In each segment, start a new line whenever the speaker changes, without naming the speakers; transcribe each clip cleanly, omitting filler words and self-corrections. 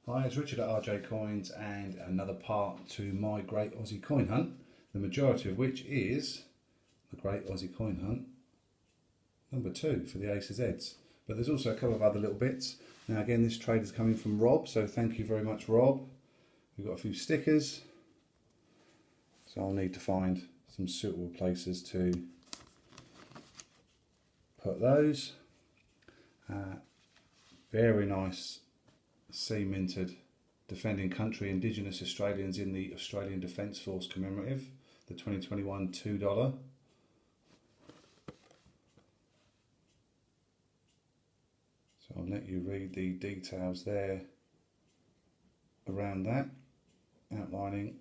Hi, it's Richard at RJ Coins and another part to my Great Aussie Coin Hunt, the majority of which is the Great Aussie Coin Hunt number 2 for the Aces Eds. But there's also a couple of other little bits. Now again, this trade is coming from Rob, so thank you very much, Rob. We've got a few stickers, so I'll need to find some suitable places to put those. Very nice sea minted Defending Country Indigenous Australians in the Australian Defence Force commemorative, the 2021 $2. So I'll let you read the details there around that, outlining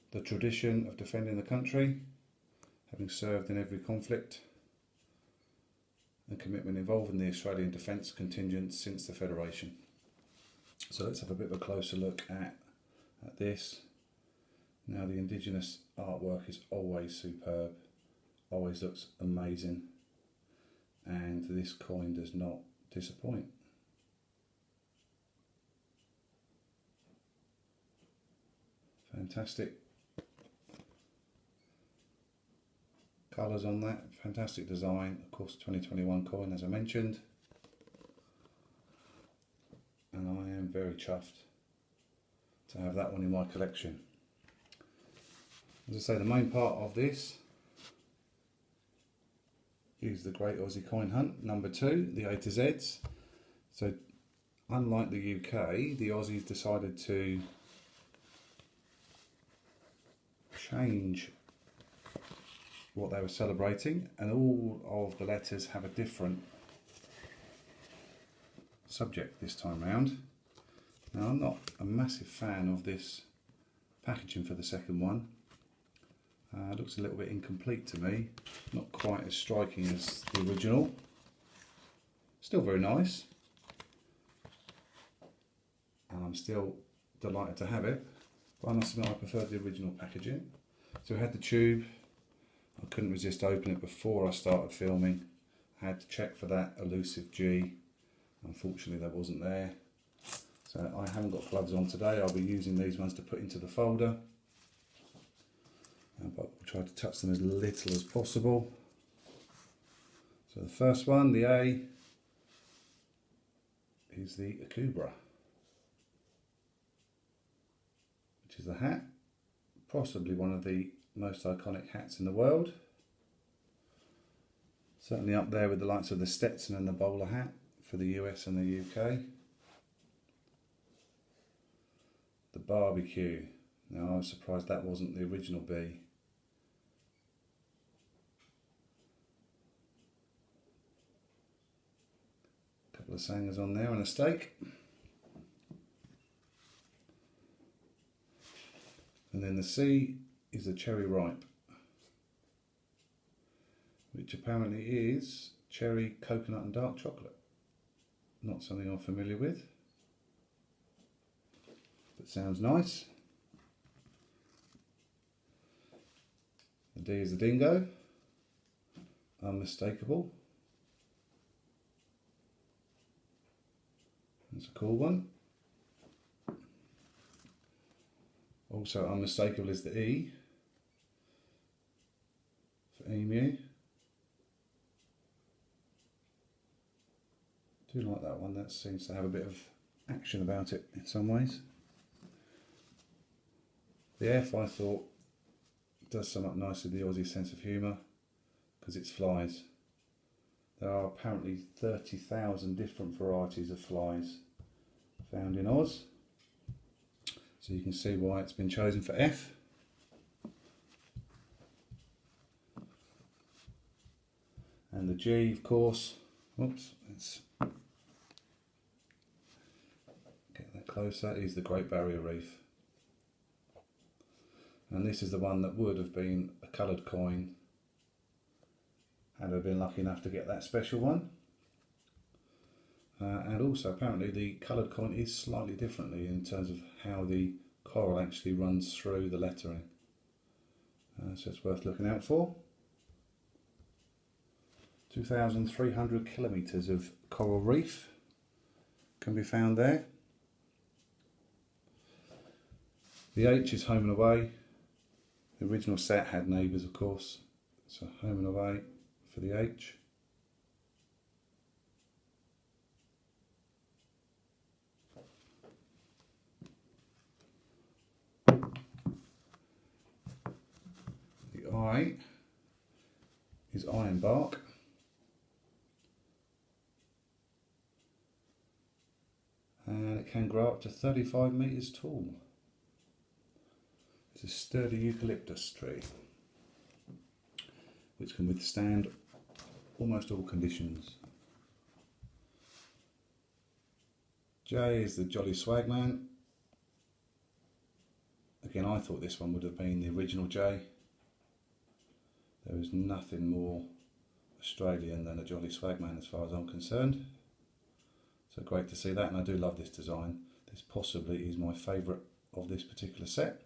the tradition of defending the country, having served in every conflict and commitment involving the Australian Defence Contingent since the Federation. So let's have a bit of a closer look at this. Now the Indigenous artwork is always superb, always looks amazing, and this coin does not disappoint. Fantastic colours on that, fantastic design, of course 2021 coin as I mentioned, and I am very chuffed to have that one in my collection. As I say, the main part of this is the Great Aussie Coin Hunt number 2, the A to Zs. So unlike the UK, the Aussies decided to change what they were celebrating, and all of the letters have a different subject this time round. Now I'm not a massive fan of this packaging for the second one. It looks a little bit incomplete to me, not quite as striking as the original. Still very nice, and I'm still delighted to have it, but I must admit I prefer the original packaging. So we had the tube. I couldn't resist opening it before I started filming. I had to check for that elusive G. Unfortunately that wasn't there. So I haven't got gloves on today. I'll be using these ones to put into the folder. But we'll try to touch them as little as possible. So the first one, the A, is the Akubra, which is the hat. Possibly one of the most iconic hats in the world. Certainly up there with the likes of the Stetson and the bowler hat for the US and the UK. The barbecue. Now I was surprised that wasn't the original B. A couple of sangers on there and a steak. And then the C is the cherry ripe, which apparently is cherry, coconut and dark chocolate. Not something I'm familiar with, but sounds nice. The D is the dingo, unmistakable. That's a cool one. Also unmistakable is the E for emu. Do like that one, that seems to have a bit of action about it in some ways. The F I thought does sum up nicely the Aussie sense of humour because it's flies. There are apparently 30,000 different varieties of flies found in Oz. So you can see why it's been chosen for F. And the G, of course, oops, let's get that closer, is the Great Barrier Reef. And this is the one that would have been a coloured coin had I been lucky enough to get that special one. And also apparently the coloured coin is slightly differently in terms of how the coral actually runs through the lettering. So it's worth looking out for. 2,300 kilometres of coral reef can be found there. The H is home and away. The original set had neighbours, of course, so home and away for the H. The I is ironbark. And it can grow up to 35 metres tall. It's a sturdy eucalyptus tree which can withstand almost all conditions. J is the Jolly Swagman. Again, I thought this one would have been the original J. There is nothing more Australian than a Jolly Swagman as far as I'm concerned. So great to see that, and I do love this design. This possibly is my favourite of this particular set.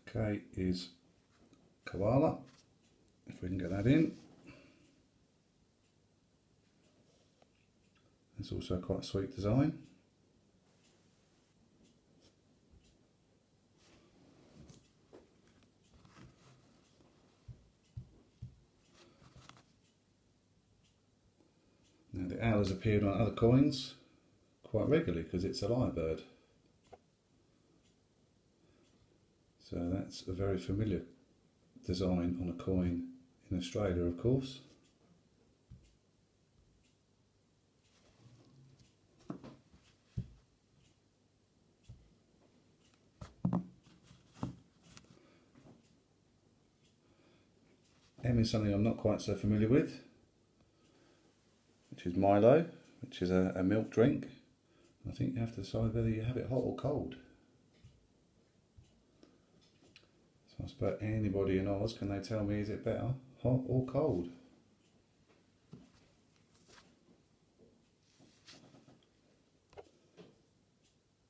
Okay, is Koala, if we can get that in. It's also quite a sweet design. Now the owl has appeared on other coins quite regularly because it's a lyrebird. So that's a very familiar design on a coin in Australia, of course. M is something I'm not quite so familiar with, which is Milo, which is a milk drink. I think you have to decide whether you have it hot or cold. So I suppose anybody in Oz, can they tell me, is it better hot or cold?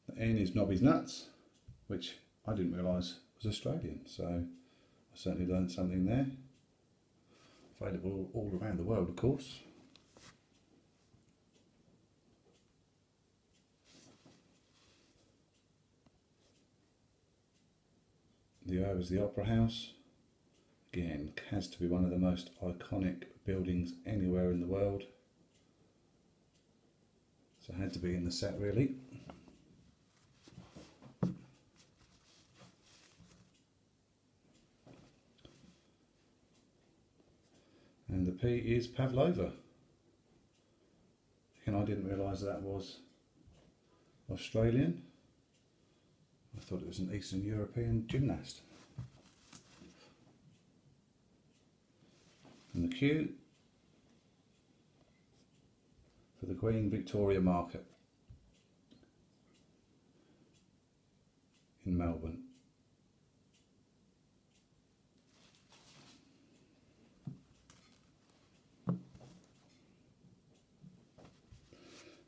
The N is Nobby's Nuts, which I didn't realise was Australian, so I certainly learned something there. Available all around the world, of course. The O is the Opera House. Again, has to be one of the most iconic buildings anywhere in the world. So it had to be in the set, really. And the P is Pavlova. Again, I didn't realise that was Australian. I thought it was an Eastern European gymnast. And the Q for the Queen Victoria Market in Melbourne.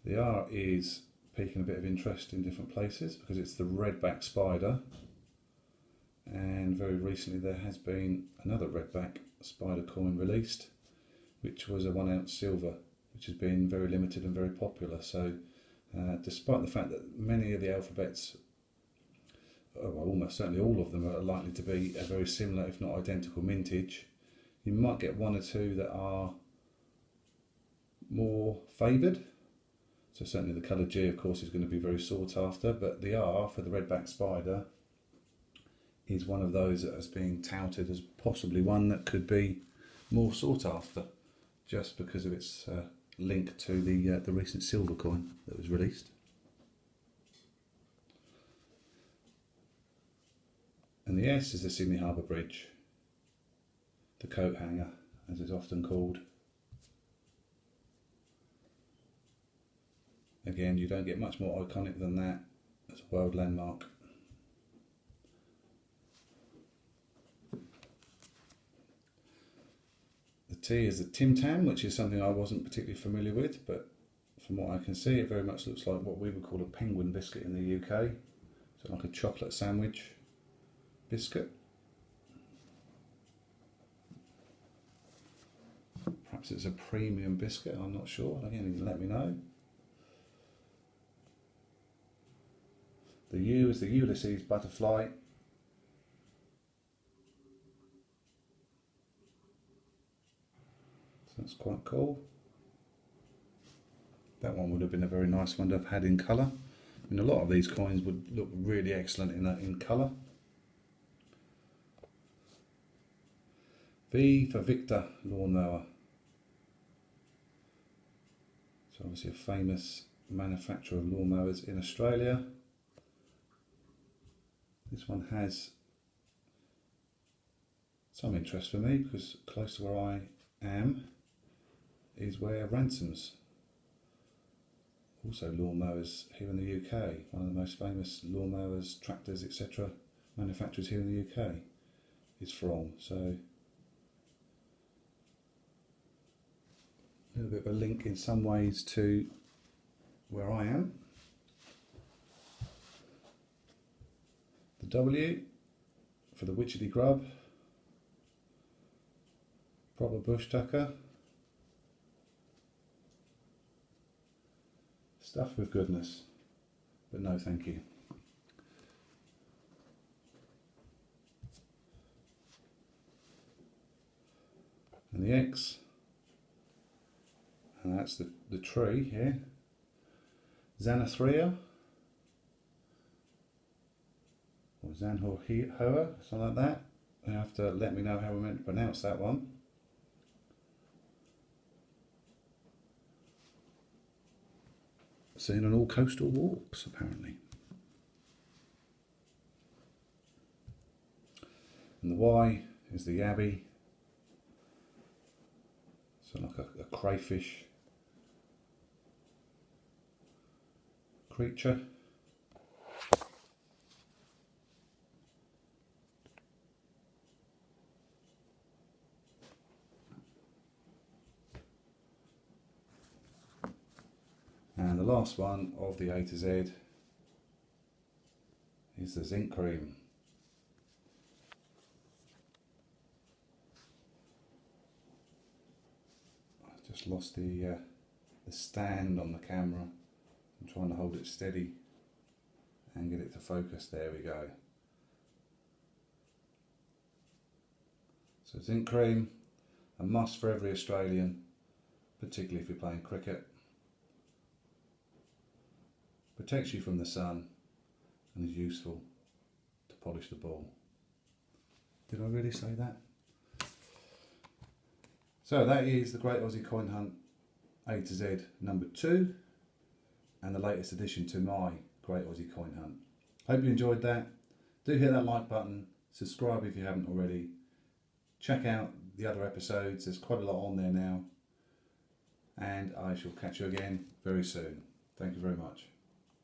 The R is piquing a bit of interest in different places because it's the redback spider, and very recently there has been another redback spider coin released, which was a 1 ounce silver, which has been very limited and very popular. So despite the fact that many of the alphabets, well, almost certainly all of them, are likely to be a very similar if not identical mintage, you might get one or two that are more favoured. So certainly the colour G, of course, is going to be very sought after, but the R for the redback spider is one of those that is being touted as possibly one that could be more sought after, just because of its link to the recent silver coin that was released. And the S is the Sydney Harbour Bridge, the coat hanger, as it's often called. Again, you don't get much more iconic than that as a world landmark. The T is the Tim Tam, which is something I wasn't particularly familiar with, but from what I can see, it very much looks like what we would call a penguin biscuit in the UK. So like a chocolate sandwich biscuit. Perhaps it's a premium biscuit, I'm not sure. Again, you can let me know. The U is the Ulysses butterfly. So that's quite cool. That one would have been a very nice one to have had in colour. I mean, a lot of these coins would look really excellent in colour. V for Victor lawnmower. So obviously a famous manufacturer of lawnmowers in Australia. This one has some interest for me because close to where I am is where Ransom's, also lawnmowers here in the UK, one of the most famous lawnmowers, tractors, etc. manufacturers here in the UK is from. So a little bit of a link in some ways to where I am. The W for the witchetty grub, proper bush tucker, stuffed with goodness, but no thank you. And the X, and that's the tree here, Xanathria, or Zanhorhoa, something like that. You have to let me know how we're meant to pronounce that one. Seen on all coastal walks, apparently. And the Y is the Yabby, so like a crayfish creature. And the last one of the A to Z is the zinc cream. I just lost the stand on the camera. I'm trying to hold it steady and get it to focus. There we go. So zinc cream, a must for every Australian, particularly if you're playing cricket. Protects you from the sun and is useful to polish the ball. Did I really say that? So that is the Great Aussie Coin Hunt A to Z number 2 and the latest addition to my Great Aussie Coin Hunt. Hope you enjoyed that. Do hit that like button, subscribe if you haven't already. Check out the other episodes, there's quite a lot on there now. And I shall catch you again very soon. Thank you very much.